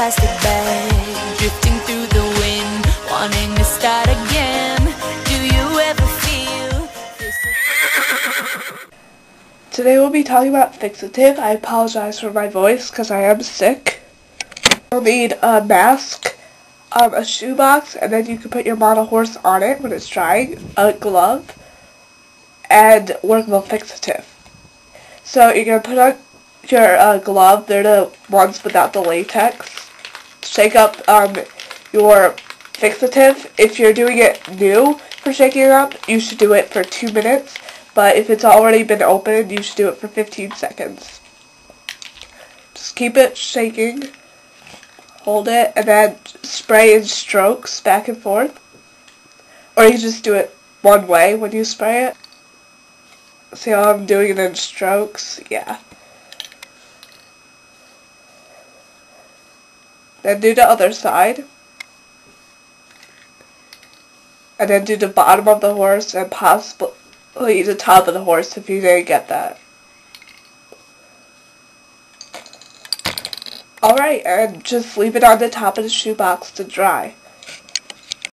plastic bag, drifting through the wind, wanting to start again. Do you ever feel this? Today we'll be talking about fixative. I apologize for my voice because I am sick. You'll need a mask, a shoebox, and then you can put your model horse on it when it's drying, a glove, and workable fixative. So you're going to put on your glove. They're the ones without the latex. Shake up your fixative. If you're doing it new for shaking it up, you should do it for 2 minutes. But if it's already been opened, you should do it for 15 seconds. Just keep it shaking. Hold it, and then spray in strokes back and forth. Or you just do it one way when you spray it. See how I'm doing it in strokes? Yeah. Then do the other side. And then do the bottom of the horse and possibly the top of the horse if you didn't get that. Alright, and just leave it on the top of the shoebox to dry.